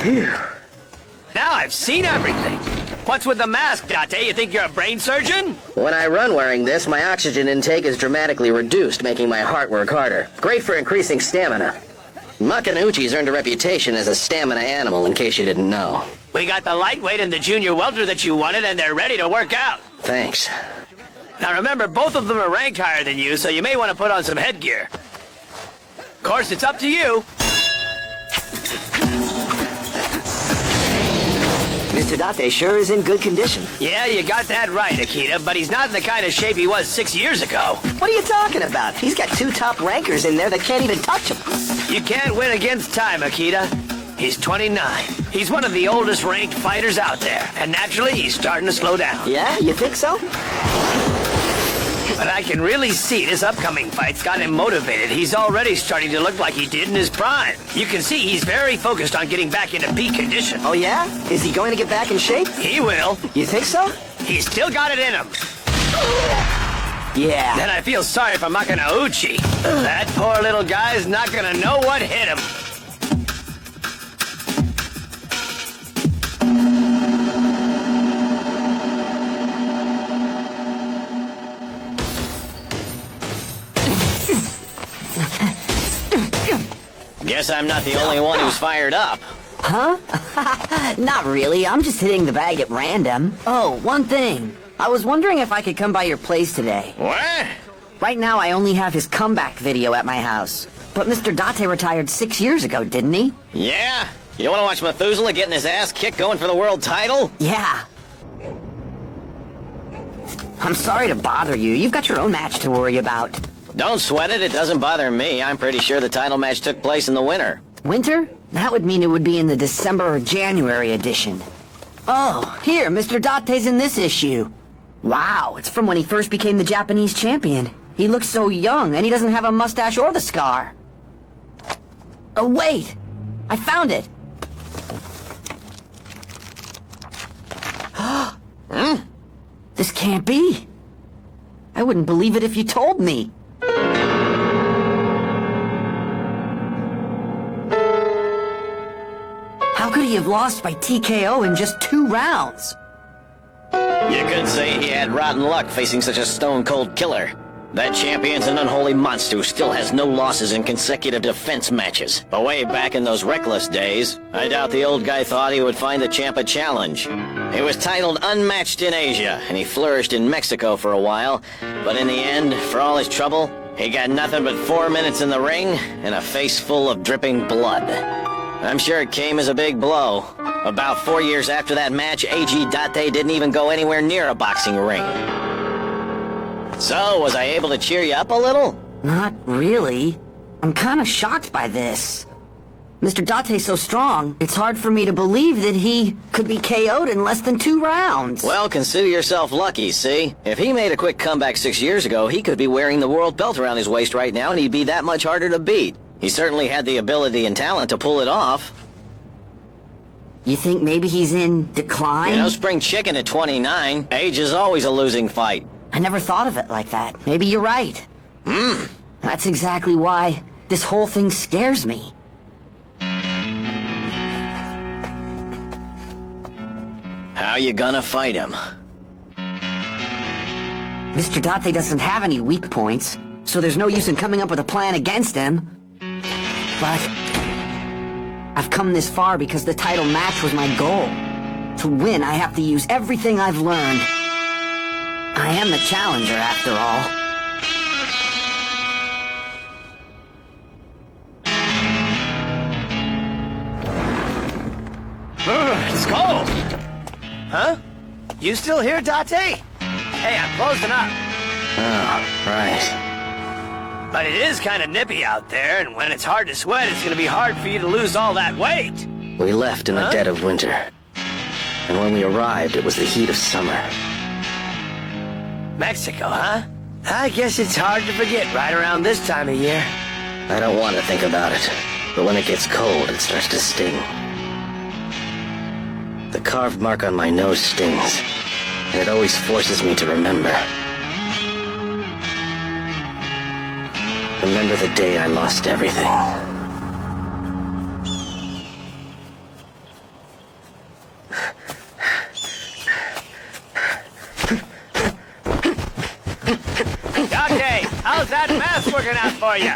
Phew. Now I've seen everything. What's with the mask, Date? You think you're a brain surgeon? When I run wearing this, my oxygen intake is dramatically reduced, making my heart work harder. Great for increasing stamina. Makanauchi's earned a reputation as a stamina animal, in case you didn't know. We got the lightweight and the junior welter that you wanted, and they're ready to work out. Thanks. Now remember, both of them are ranked higher than you, so you may want to put on some headgear. Of course, it's up to you. Mr. Date sure is in good condition. Yeah, you got that right, Akita, but he's not in the kind of shape he was 6 years ago. What are you talking about? He's got 2 top rankers in there that can't even touch him. You can't win against time, Akita. He's 29. He's one of the oldest ranked fighters out there, and naturally, he's starting to slow down. Yeah, you think so? But I can really see this upcoming fight's got him motivated. He's already starting to look like he did in his prime. You can see he's very focused on getting back into peak condition. Oh, yeah? Is he going to get back in shape? He will. You think so? He's still got it in him. Yeah. Then I feel sorry for Makanauchi. That poor little guy's not gonna know what hit him. Guess I'm not the only one who's fired up. Huh? Not really. I'm just hitting the bag at random. Oh, one thing. I was wondering if I could come by your place today. What? Right now, I only have his comeback video at my house. But Mr. Date retired 6 years ago, didn't he? Yeah? You want to watch Methuselah getting his ass kicked going for the world title? Yeah. I'm sorry to bother you. You've got your own match to worry about. Don't sweat it. It doesn't bother me. I'm pretty sure the title match took place in the winter. Winter? That would mean it would be in the December or January edition. Oh, here, Mr. Date's in this issue. Wow, it's from when he first became the Japanese champion. He looks so young, and he doesn't have a mustache or the scar. Oh, wait! I found it! This can't be. I wouldn't believe it if you told me. How could he have lost by TKO in just 2 rounds? You could say he had rotten luck facing such a stone-cold killer. That champion's an unholy monster who still has no losses in consecutive defense matches. But way back in those reckless days, I doubt the old guy thought he would find the champ a challenge. He was titled Unmatched in Asia, and he flourished in Mexico for a while. But in the end, for all his trouble, he got nothing but 4 minutes in the ring and a face full of dripping blood. I'm sure it came as a big blow. About 4 years after that match, A.G. Date didn't even go anywhere near a boxing ring. So, was I able to cheer you up a little? Not really. I'm kind of shocked by this. Mr. Date's so strong, it's hard for me to believe that he could be KO'd in less than 2 rounds. Well, consider yourself lucky, see? If he made a quick comeback 6 years ago, he could be wearing the world belt around his waist right now, and he'd be that much harder to beat. He certainly had the ability and talent to pull it off. You think maybe he's in decline? You know, spring chicken at 29. Age is always a losing fight. I never thought of it like that. Maybe you're right. That's exactly why this whole thing scares me. How you gonna fight him? Mr. Date doesn't have any weak points, so there's no use in coming up with a plan against him. But I've come this far because the title match was my goal. To win, I have to use everything I've learned. I am the challenger, after all. It's cold! Huh? You still here, Date? Hey, I'm closing up. Oh, right. But it is kind of nippy out there, and when it's hard to sweat, it's gonna be hard for you to lose all that weight. We left in the dead of winter. And when we arrived, it was the heat of summer. Mexico, huh? I guess it's hard to forget right around this time of year. I don't want to think about it, but when it gets cold, it starts to sting. The carved mark on my nose stings, and it always forces me to remember. Remember the day I lost everything. working out for you?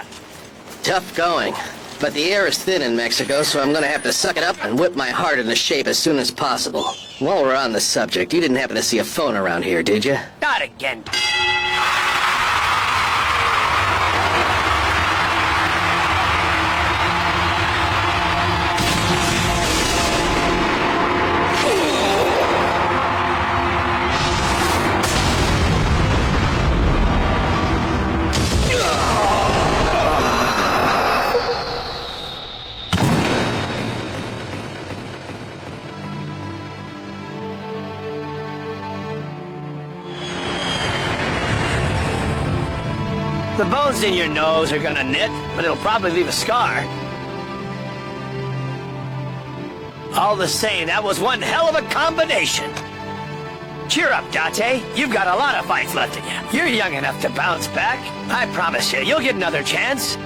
Tough going. But the air is thin in Mexico, so I'm gonna have to suck it up and whip my heart into shape as soon as possible. While we're on the subject, you didn't happen to see a phone around here, did you? Not again. The bones in your nose are gonna knit, but it'll probably leave a scar. All the same, that was one hell of a combination. Cheer up, Date. You've got a lot of fights left in you. You're young enough to bounce back. I promise you, you'll get another chance.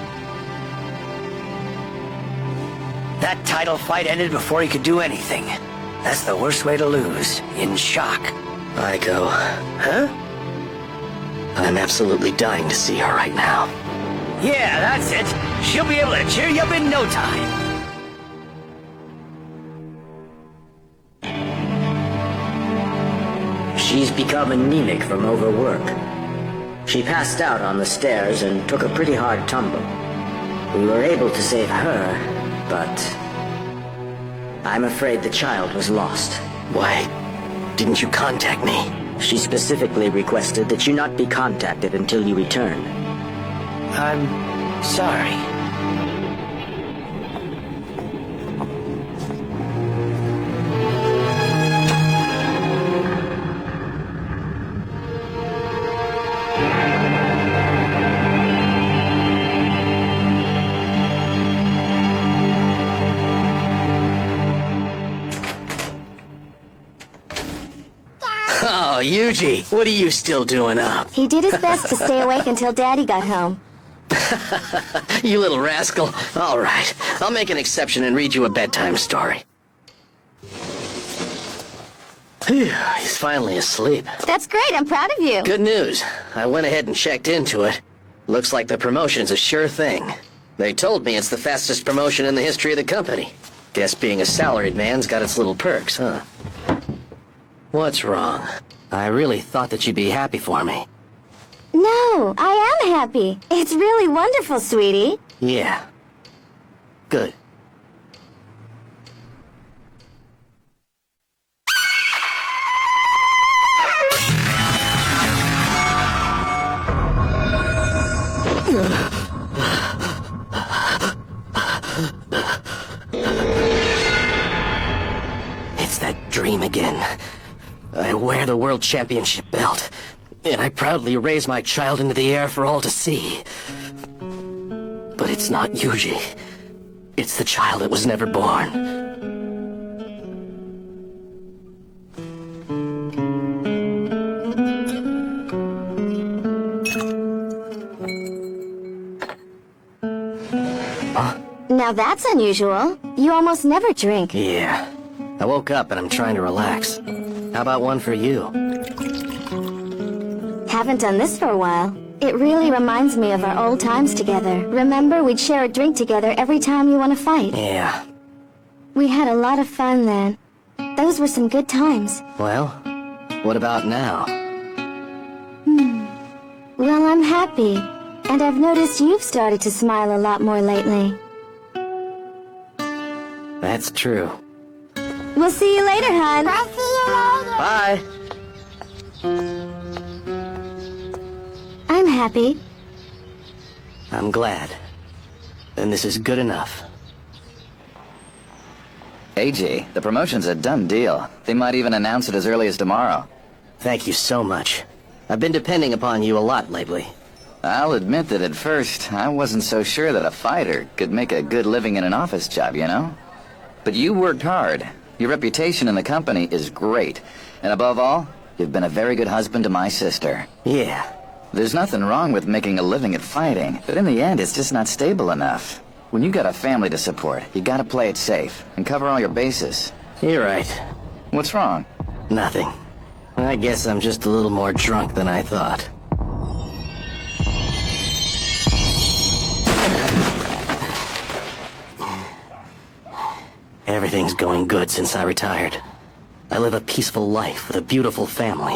That title fight ended before he could do anything. That's the worst way to lose. In shock. Aiko. Huh? I'm absolutely dying to see her right now. Yeah, that's it. She'll be able to cheer you up in no time. She's become anemic from overwork. She passed out on the stairs and took a pretty hard tumble. We were able to save her, but I'm afraid the child was lost. Why didn't you contact me? She specifically requested that you not be contacted until you return. I'm sorry. Oh, Yuji, what are you still doing up? He did his best to stay awake until Daddy got home. You little rascal. All right, I'll make an exception and read you a bedtime story. Phew, he's finally asleep. That's great, I'm proud of you. Good news. I went ahead and checked into it. Looks like the promotion's a sure thing. They told me it's the fastest promotion in the history of the company. Guess being a salaried man's got its little perks, huh? What's wrong? I really thought that you'd be happy for me. No, I am happy. It's really wonderful, sweetie. Yeah. Good. It's that dream again. I wear the World Championship belt, and I proudly raise my child into the air for all to see. But it's not Yuji. It's the child that was never born. Now that's unusual. You almost never drink. Yeah. I woke up and I'm trying to relax. How about one for you? Haven't done this for a while. It really reminds me of our old times together. Remember, we'd share a drink together every time you want to fight. Yeah. We had a lot of fun then. Those were some good times. Well, what about now? Well, I'm happy. And I've noticed you've started to smile a lot more lately. That's true. We'll see you later, hon. Bye. I'm happy. I'm glad. And this is good enough. AJ, the promotion's a done deal. They might even announce it as early as tomorrow. Thank you so much. I've been depending upon you a lot lately. I'll admit that at first, I wasn't so sure that a fighter could make a good living in an office job, you know? But you worked hard. Your reputation in the company is great. And above all, you've been a very good husband to my sister. Yeah. There's nothing wrong with making a living at fighting, but in the end, it's just not stable enough. When you got a family to support, you gotta play it safe and cover all your bases. You're right. What's wrong? Nothing. I guess I'm just a little more drunk than I thought. Everything's going good since I retired. I live a peaceful life with a beautiful family.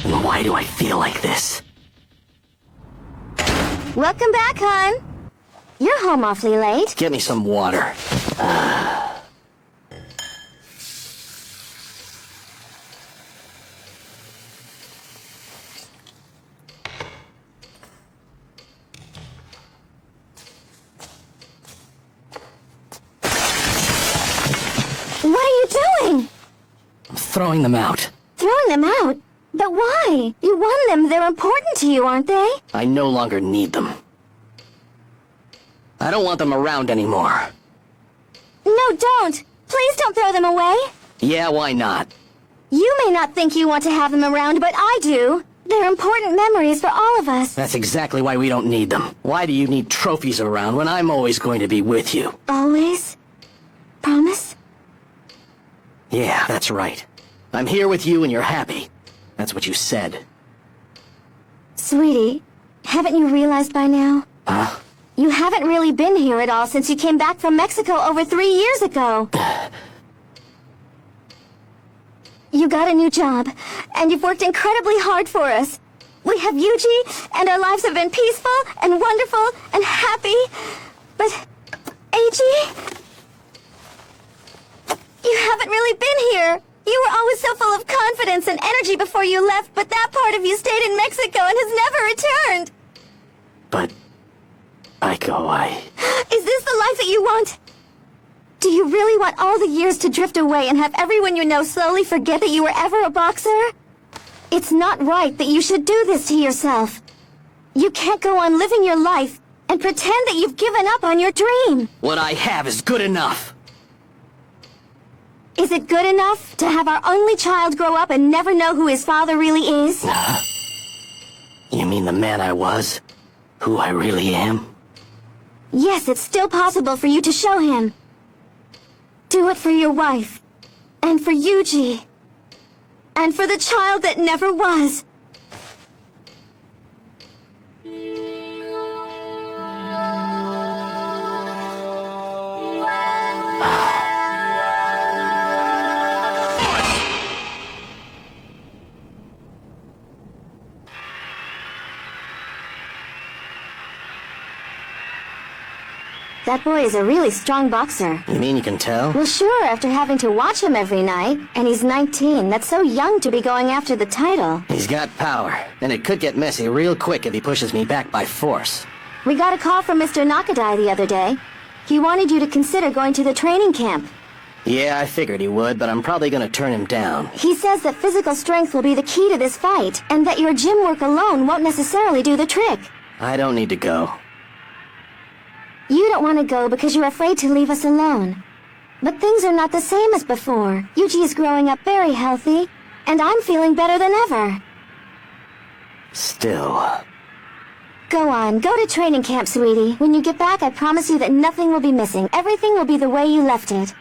And why do I feel like this? Welcome back, hon. You're home awfully late. Get me some water. What are you doing? I'm throwing them out. Throwing them out? But why? You won them. They're important to you, aren't they? I no longer need them. I don't want them around anymore. No, don't. Please don't throw them away. Yeah, why not? You may not think you want to have them around, but I do. They're important memories for all of us. That's exactly why we don't need them. Why do you need trophies around when I'm always going to be with you? Always? Promise? Yeah, that's right. I'm here with you and you're happy. That's what you said. Sweetie, haven't you realized by now? Huh? You haven't really been here at all since you came back from Mexico over 3 years ago. You got a new job, and you've worked incredibly hard for us. We have Yuji, and our lives have been peaceful and wonderful and happy. But, Eiji, you haven't really been here. You were always so full of confidence and energy before you left, but that part of you stayed in Mexico and has never returned. But, Aiko, Is this the life that you want? Do you really want all the years to drift away and have everyone you know slowly forget that you were ever a boxer? It's not right that you should do this to yourself. You can't go on living your life and pretend that you've given up on your dream. What I have is good enough. Is it good enough to have our only child grow up and never know who his father really is? You mean the man I was? Who I really am? Yes, it's still possible for you to show him. Do it for your wife. And for Yuji. And for the child that never was. That boy is a really strong boxer. You mean you can tell? Well, sure, after having to watch him every night. And he's 19. That's so young to be going after the title. He's got power, and it could get messy real quick if he pushes me back by force. We got a call from Mr. Nakadai the other day. He wanted you to consider going to the training camp. Yeah, I figured he would, but I'm probably gonna turn him down. He says that physical strength will be the key to this fight, and that your gym work alone won't necessarily do the trick. I don't need to go. You don't want to go because you're afraid to leave us alone. But things are not the same as before. Yuji is growing up very healthy, and I'm feeling better than ever. Still... Go on, go to training camp, sweetie. When you get back, I promise you that nothing will be missing. Everything will be the way you left it.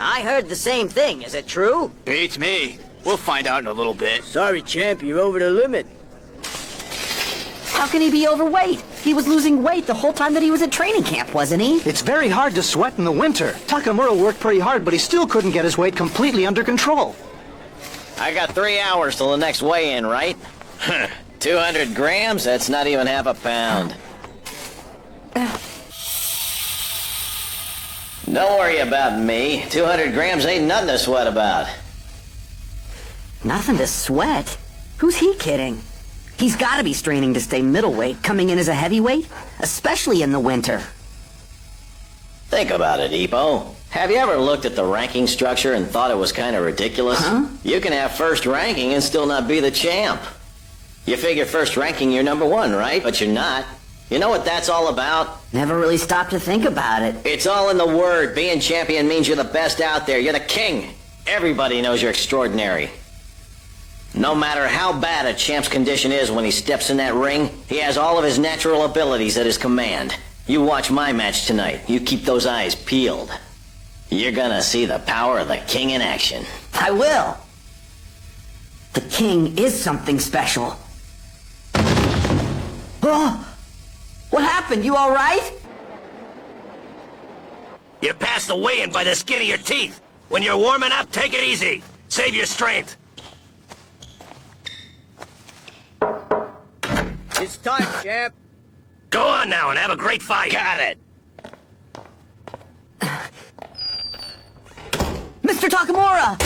I heard the same thing. Is it true? Beats me. We'll find out in a little bit. Sorry, champ, you're over the limit. How can he be overweight? He was losing weight the whole time that he was at training camp, wasn't he? It's very hard to sweat in the winter. Takamura worked pretty hard, but he still couldn't get his weight completely under control. I got 3 hours till the next weigh-in, right? 200 grams? That's not even half a pound. Don't worry about me. 200 grams ain't nothing to sweat about. Nothing to sweat? Who's he kidding? He's gotta be straining to stay middleweight, coming in as a heavyweight, especially in the winter. Think about it, Ippo. Have you ever looked at the ranking structure and thought it was kind of ridiculous? Huh? You can have first ranking and still not be the champ. You figure first ranking you're number 1, right? But you're not. You know what that's all about? Never really stopped to think about it. It's all in the word. Being champion means you're the best out there. You're the king. Everybody knows you're extraordinary. No matter how bad a champ's condition is when he steps in that ring, he has all of his natural abilities at his command. You watch my match tonight. You keep those eyes peeled. You're gonna see the power of the king in action. I will. The king is something special. Oh! What happened? You alright? You passed the weigh-in by the skin of your teeth. When you're warming up, take it easy. Save your strength. It's time, champ. Go on now and have a great fight. Got it. Mr. Takamura!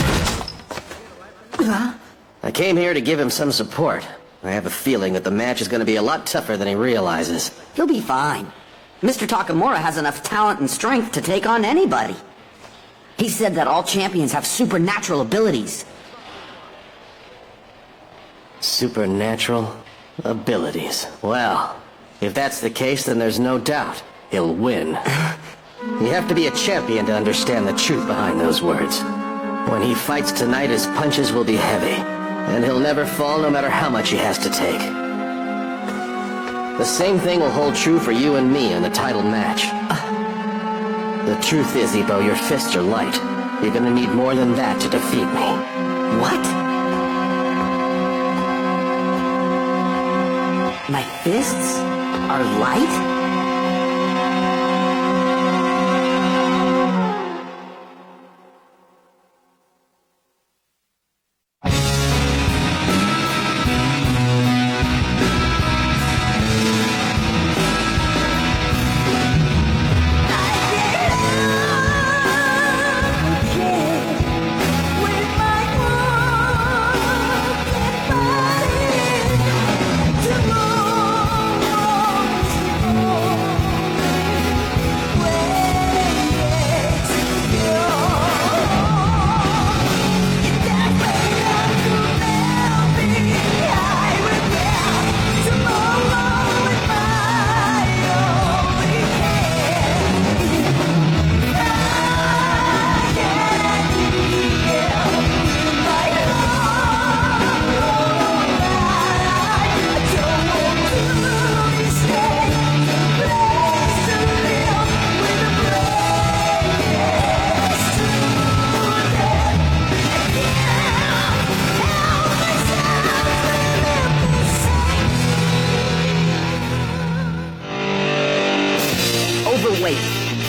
I came here to give him some support. I have a feeling that the match is going to be a lot tougher than he realizes. He'll be fine. Mr. Takamura has enough talent and strength to take on anybody. He said that all champions have supernatural abilities. Supernatural abilities. Well, if that's the case, then there's no doubt he'll win. You have to be a champion to understand the truth behind those words. When he fights tonight, his punches will be heavy, and he'll never fall no matter how much he has to take. The same thing will hold true for you and me in the title match. The truth is, Ippo, your fists are light. You're gonna need more than that to defeat me. What? My fists are light?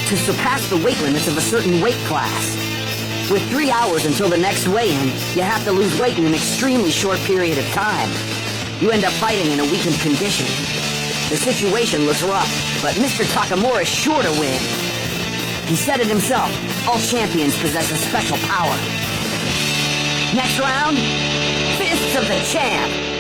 To surpass the weight limits of a certain weight class. With 3 hours until the next weigh-in, you have to lose weight in an extremely short period of time. You end up fighting in a weakened condition. The situation looks rough, but Mr. Takamura is sure to win. He said it himself, all champions possess a special power. Next round, Fists of the Champ!